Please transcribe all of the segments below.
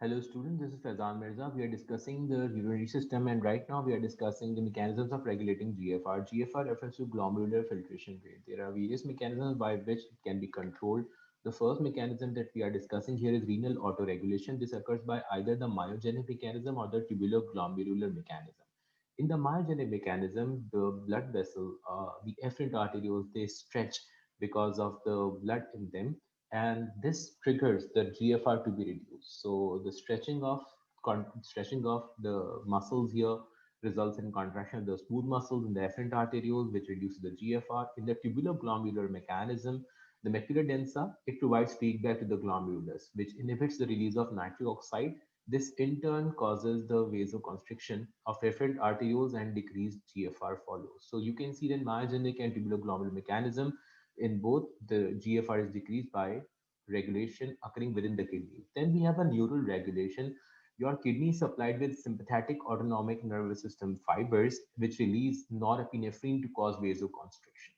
Hello students, this is Faizan Mirza. We are discussing the urinary system and right now we are discussing the mechanisms of regulating GFR. GFR refers to glomerular filtration rate. There are various mechanisms by which it can be controlled. The first mechanism that we are discussing here is renal autoregulation. This occurs by either the myogenic mechanism or the tubuloglomerular mechanism. In the myogenic mechanism, the blood vessel, the efferent arterioles, they stretch because of the blood in them and this triggers the GFR to be reduced. So the stretching of the muscles here results in contraction of the smooth muscles in the efferent arterioles, which reduces the GFR. In the tubuloglomerular mechanism, the macula densa, it provides feedback to the glomerulus, which inhibits the release of nitric oxide. This in turn causes the vasoconstriction of efferent arterioles and decreased GFR follows. So you can see that myogenic and tubuloglomerular mechanism in both the GFR is decreased by regulation occurring within the kidney. Then we have a neural regulation. Your kidney is supplied with sympathetic autonomic nervous system fibers which release norepinephrine to cause vasoconstriction.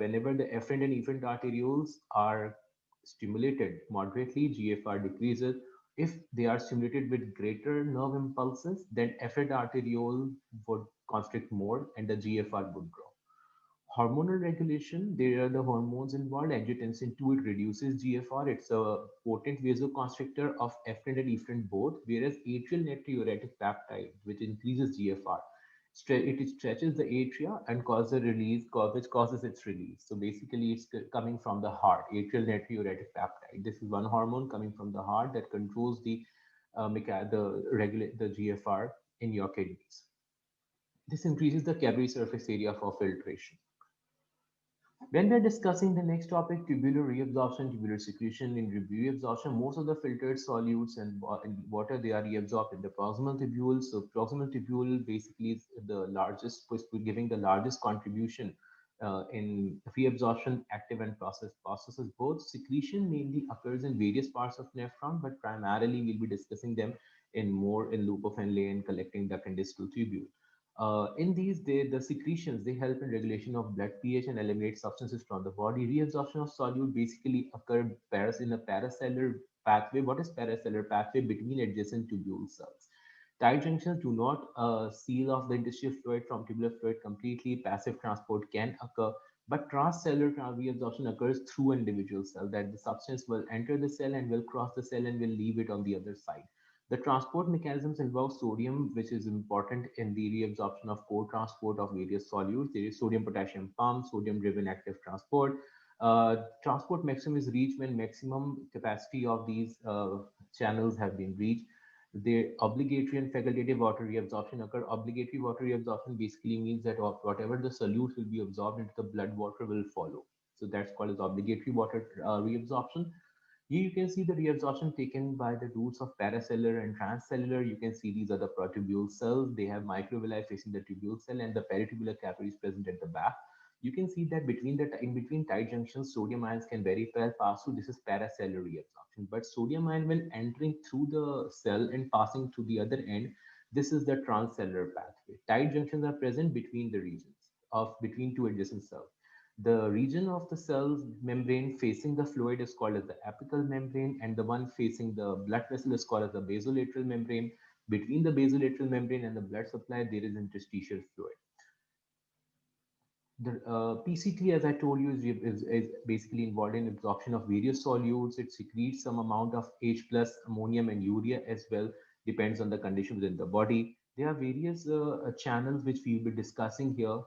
Whenever the efferent and efferent arterioles are stimulated moderately, GFR decreases. If they are stimulated with greater nerve impulses, then efferent arteriole would constrict more and the GFR would grow. Hormonal regulation, there are the hormones involved. Angiotensin 2, it reduces GFR. It's a potent vasoconstrictor of efferent and efferent both, whereas atrial natriuretic peptide, which increases GFR, it stretches the atria and causes a release, which causes its release. So basically, it's coming from the heart, atrial natriuretic peptide. This is one hormone coming from the heart that controls regulate the GFR in your kidneys. This increases the capillary surface area for filtration. When we're discussing the next topic, tubular reabsorption, tubular secretion, in reabsorption, most of the filtered solutes and water, they are reabsorbed in the proximal tubule. So proximal tubule basically is the largest, giving the largest contribution in reabsorption, active and processes. Both secretion mainly occurs in various parts of nephron, but primarily we'll be discussing them in loop of Henle and collecting duct and distal tubule. In these, the secretions, they help in regulation of blood pH and eliminate substances from the body. Reabsorption of solute basically occur in a paracellular pathway. What is paracellular pathway? Between adjacent tubule cells. Tight junctions do not seal off the interstitial fluid from tubular fluid completely. Passive transport can occur, but transcellular reabsorption occurs through an individual cell, that the substance will enter the cell and will cross the cell and will leave it on the other side. The transport mechanisms involve sodium, which is important in the reabsorption of co-transport of various solutes. There is sodium-potassium pump, sodium-driven active transport. Transport maximum is reached when maximum capacity of these channels have been reached. The obligatory and facultative water reabsorption occur. Obligatory water reabsorption basically means that whatever the solute will be absorbed into the blood, water will follow. So that's called as obligatory water reabsorption. Here you can see the reabsorption taken by the roots of paracellular and transcellular. You can see these are the protubule cells. They have microvilli facing the tubule cell and the peritubular capillaries present at the back. You can see that in between tight junctions, sodium ions can very well pass through. This is paracellular reabsorption. But sodium ion when entering through the cell and passing to the other end, this is the transcellular pathway. Tight junctions are present between the regions of between two adjacent cells. The region of the cell's membrane facing the fluid is called as the apical membrane, and the one facing the blood vessel is called as the basolateral membrane. Between the basolateral membrane and the blood supply, there is interstitial fluid. The PCT, as I told you, is basically involved in absorption of various solutes. It secretes some amount of H plus ammonium and urea as well, depends on the condition within the body. There are various channels which we will be discussing here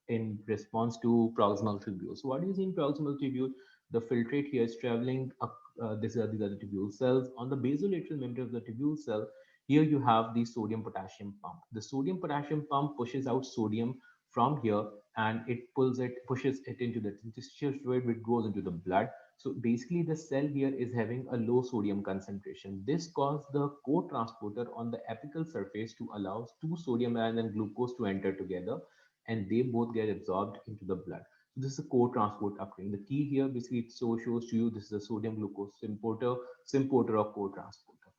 in response to proximal tubule. So what is in proximal tubule? The filtrate here is traveling up. These are the tubule cells. On the basolateral membrane of the tubule cell, here you have the sodium potassium pump. The sodium potassium pump pushes out sodium from here and pushes it into the interstitial fluid, which goes into the blood. So basically the cell here is having a low sodium concentration. This causes the co-transporter on the apical surface to allow two sodium ions and glucose to enter together and they both get absorbed into the blood. So this is a co-transport occurring. The key here basically it shows to you this is a sodium glucose symporter or co-transporter.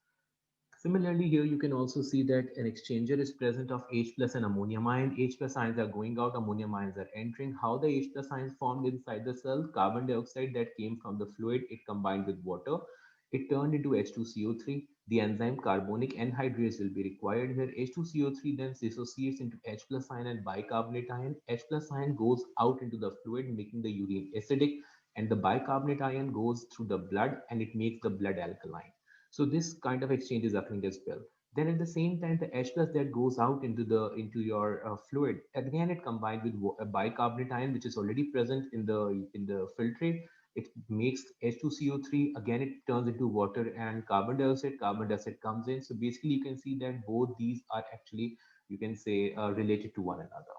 Similarly, here you can also see that an exchanger is present of H plus and ammonium ion. H plus ions are going out, ammonium ions are entering. How the H plus ions formed inside the cell? Carbon dioxide that came from the fluid, it combined with water. it turned into H2CO3. The enzyme carbonic anhydrase will be required here. H2CO3 then dissociates into H plus ion and bicarbonate ion. H plus ion goes out into the fluid, making the urine acidic, and the bicarbonate ion goes through the blood and it makes the blood alkaline. So this kind of exchange is occurring as well. Then at the same time, the H plus that goes out into your fluid, again it combined with a bicarbonate ion which is already present in the filtrate. It makes H2CO3, again it turns into water and carbon dioxide. Carbon dioxide comes in. So basically you can see that both these are actually, you can say, related to one another.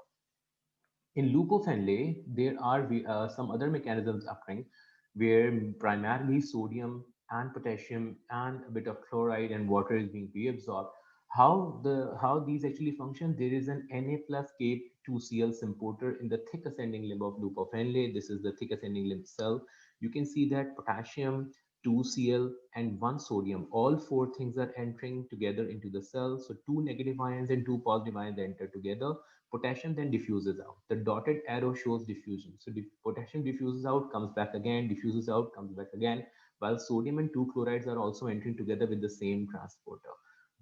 In loop of Henle, there are some other mechanisms occurring where primarily sodium and potassium and a bit of chloride and water is being reabsorbed. How these actually function? There is an Na plus K2Cl symporter in the thick ascending limb of loop of Henle. This is the thick ascending limb cell. You can see that potassium, 2Cl, and one sodium, all four things are entering together into the cell. So two negative ions and two positive ions enter together. Potassium then diffuses out. The dotted arrow shows diffusion. So potassium diffuses out, comes back again, diffuses out, comes back again, while sodium and two chlorides are also entering together with the same transporter.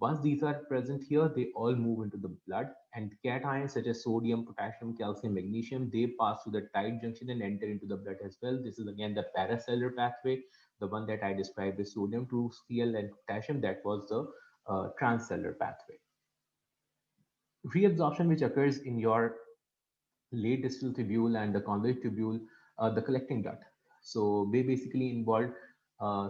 Once these are present here, they all move into the blood, and cations such as sodium, potassium, calcium, magnesium, they pass through the tight junction and enter into the blood as well. This is again the paracellular pathway, the one that I described with sodium to Cl and potassium, that was the transcellular pathway. Reabsorption, which occurs in your late distal tubule and the convoluted tubule, the collecting duct. So they basically involve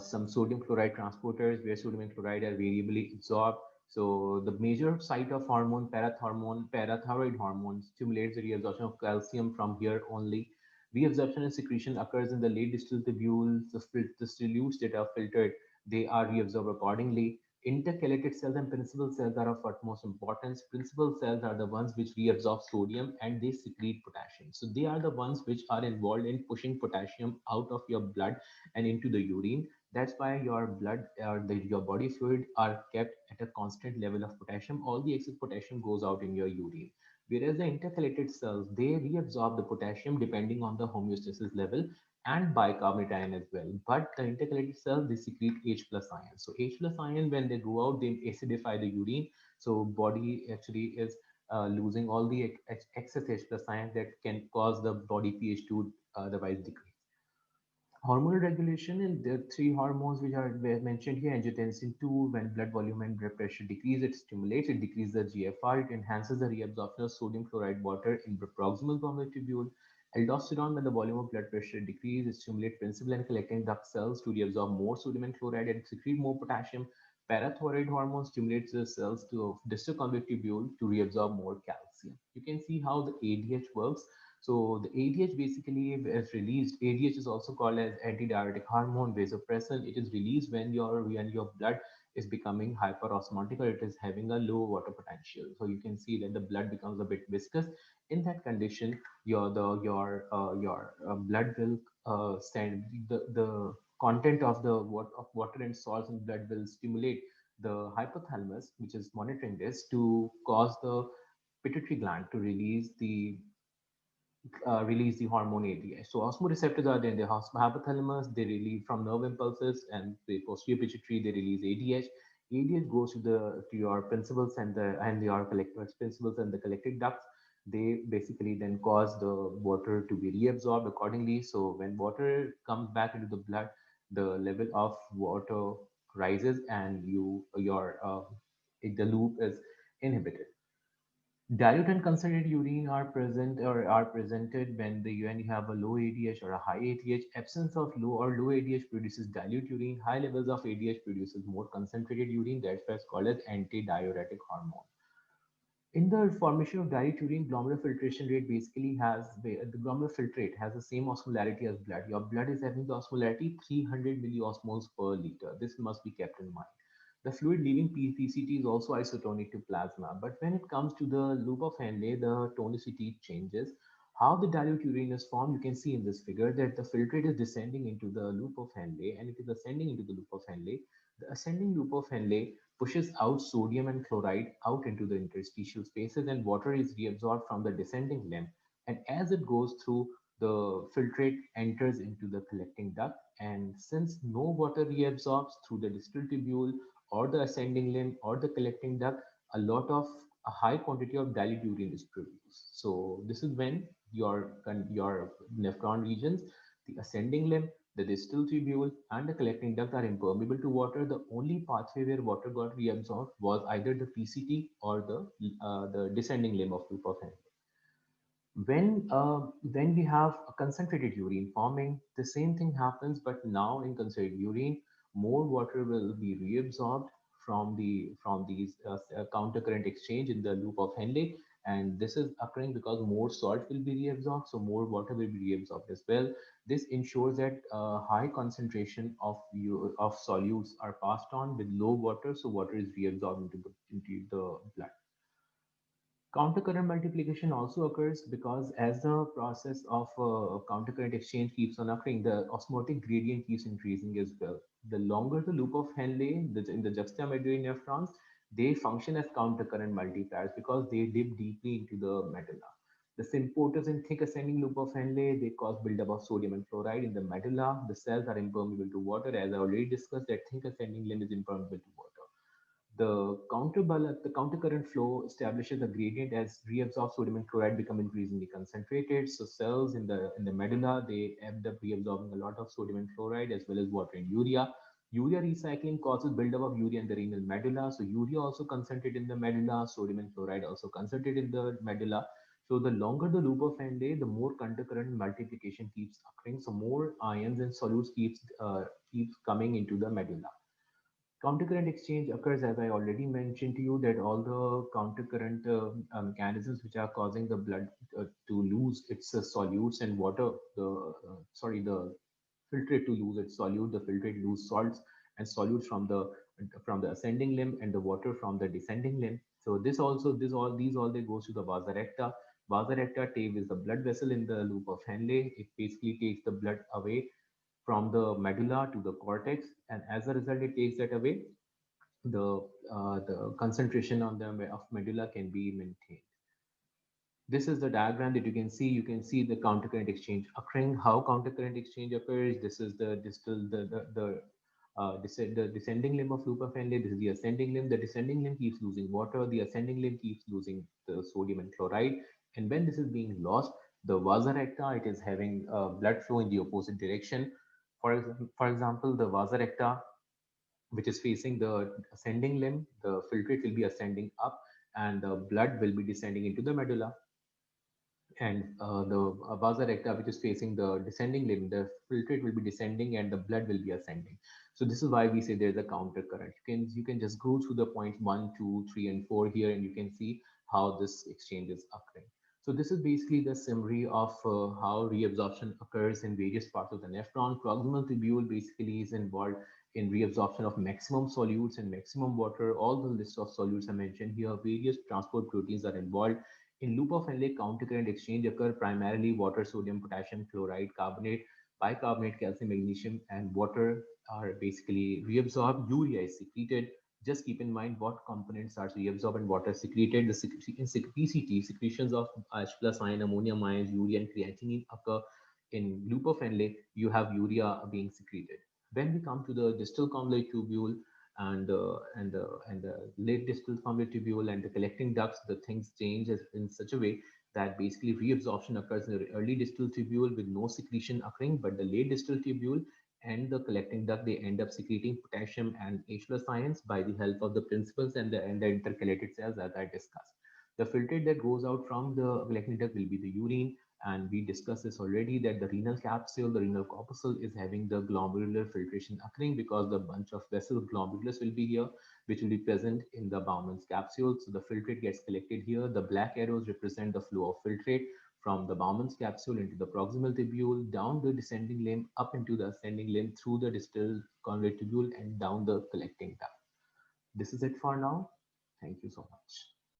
some sodium chloride transporters where sodium and chloride are variably absorbed. So the major site of hormone, parathyroid hormone, stimulates the reabsorption of calcium from here only. Reabsorption and secretion occurs in the late distal tubules. The solutes that are filtered, they are reabsorbed accordingly. Intercalated cells and principal cells are of utmost importance. Principal cells are the ones which reabsorb sodium and they secrete potassium. So they are the ones which are involved in pushing potassium out of your blood and into the urine. That's why your blood or your body fluid are kept at a constant level of potassium. All the excess potassium goes out in your urine. Whereas the intercalated cells, they reabsorb the potassium depending on the homeostasis level and bicarbonate ion as well. But the intercalated cells, they secrete H plus ion. So H plus ion, when they go out, they acidify the urine. So body actually is losing all the excess H plus ion that can cause the body pH to otherwise decrease. Hormonal regulation, and there are three hormones which are mentioned here. Angiotensin 2, when blood volume and blood pressure decrease, it stimulates, it decreases the GFR, it enhances the reabsorption of sodium chloride water in the proximal convoluted. Aldosterone, when the volume of blood pressure decreases, it stimulates principal and collecting duct cells to reabsorb more sodium and chloride and secrete more potassium. Parathyroid hormone stimulates the cells to distal convoluted to reabsorb more calcium. You can see how the ADH works. So the ADH basically is released. ADH is also called as antidiuretic hormone, vasopressin. It is released when your blood is becoming hyperosmotic or it is having a low water potential. So you can see that the blood becomes a bit viscous. In that condition, your blood will send the content of of water and salts in blood will stimulate the hypothalamus, which is monitoring this, to cause the pituitary gland to release the hormone ADH. So osmoreceptors are there in the hypothalamus. They release from nerve impulses, and the posterior pituitary they release ADH. ADH goes to the to your principles and your collectors principles and the collecting ducts. They basically then cause the water to be reabsorbed accordingly. So when water comes back into the blood, the level of water rises, and the loop is inhibited. Dilute and concentrated urine are present or are presented when you have a low ADH or a high ADH. Absence of low ADH produces dilute urine. High levels of ADH produces more concentrated urine. That's why it's called as antidiuretic hormone. In the formation of dilute urine, glomerular filtration rate basically the glomerular filtrate has the same osmolarity as blood. Your blood is having the osmolarity 300 milliosmoles per liter. This must be kept in mind. The fluid leaving PCT is also isotonic to plasma, but when it comes to the loop of Henle, the tonicity changes. How the dilute urine is formed, you can see in this figure that the filtrate is descending into the loop of Henle and it is ascending into the loop of Henle. The ascending loop of Henle pushes out sodium and chloride out into the interstitial spaces, and water is reabsorbed from the descending limb. And as it goes through the filtrate enters into the collecting duct, and since no water reabsorbs through the distal tubule or the ascending limb or the collecting duct, a high quantity of dilute urine is produced. So this is when your nephron regions, the ascending limb, the distal tubule, and the collecting duct are impermeable to water. The only pathway where water got reabsorbed was either the PCT or the descending limb of loop of Henle. When we have a concentrated urine forming, the same thing happens, but now in concentrated urine, more water will be reabsorbed from these counter current exchange in the loop of Henle, and this is occurring because more salt will be reabsorbed, so more water will be reabsorbed as well. This ensures that high concentration of solutes are passed on with low water, so water is reabsorbed into the blood. Countercurrent multiplication also occurs because as the process of countercurrent exchange keeps on occurring, the osmotic gradient keeps increasing as well. The longer the loop of Henle in the juxtamedullary nephrons, they function as countercurrent multipliers because they dip deeply into the medulla. The symporters in thick ascending loop of Henle, they cause buildup of sodium and chloride in the medulla. The cells are impermeable to water. As I already discussed, that thick ascending limb is impermeable to water. The countercurrent flow establishes a gradient as reabsorbed sodium and chloride become increasingly concentrated. So cells in the medulla, they end up reabsorbing a lot of sodium and chloride as well as water and urea. Urea recycling causes buildup of urea in the renal medulla. So urea also concentrated in the medulla, sodium and chloride also concentrated in the medulla. So the longer the loop of Henle, the more countercurrent multiplication keeps occurring. So more ions and solutes keeps coming into the medulla. Countercurrent exchange occurs, as I already mentioned to you, that all the countercurrent mechanisms which are causing the blood to lose its solutes and water, the filtrate to lose its solute, the filtrate lose salts and solutes from the ascending limb and the water from the descending limb. So these all they goes to the vasa recta. Vasa recta cave is the blood vessel in the loop of Henle. It basically takes the blood away from the medulla to the cortex, and as a result, it takes that away. The concentration on the of medulla can be maintained. This is the diagram that you can see. You can see the countercurrent exchange occurring. How countercurrent exchange occurs? This is the distal the descending limb of loop of Henle. This is the ascending limb. The descending limb keeps losing water. The ascending limb keeps losing the sodium and chloride. And when this is being lost, the vasa recta, it is having blood flow in the opposite direction. For example, the vasa recta, which is facing the ascending limb, the filtrate will be ascending up and the blood will be descending into the medulla. And the vasa recta, which is facing the descending limb, the filtrate will be descending and the blood will be ascending. So this is why we say there's a counter current. You can just go through the points 1, 2, 3, and 4 here, and you can see how this exchange is occurring. So this is basically the summary of how reabsorption occurs in various parts of the nephron. Proximal tubule basically is involved in reabsorption of maximum solutes and maximum water. All the list of solutes are mentioned here. Various transport proteins are involved. In loop of Henle, countercurrent exchange occur primarily water, sodium, potassium, chloride, carbonate, bicarbonate, calcium, magnesium, and water are basically reabsorbed. Urea is secreted. Just keep in mind what components are reabsorbed and what are secreted. In PCT, secretions of H plus ion, ammonium ions, urea, and creatinine occur. In loop of Henle, you have urea being secreted. When we come to the distal convolute tubule, and the late distal convolute tubule and the collecting ducts, the things change in such a way that basically reabsorption occurs in the early distal tubule with no secretion occurring, but the late distal tubule and the collecting duct, they end up secreting potassium and H plus ions by the help of the principles and the intercalated cells, as I discussed. The filtrate that goes out from the collecting duct will be the urine, and we discussed this already that the renal capsule, the renal corpuscle is having the glomerular filtration occurring because the bunch of vessel glomerulus will be here, which will be present in the Bowman's capsule. So the filtrate gets collected here. The black arrows represent the flow of filtrate from the Bowman's capsule into the proximal tubule, down the descending limb, up into the ascending limb, through the distal convolute tubule, and down the collecting duct. This is it for now. Thank you so much.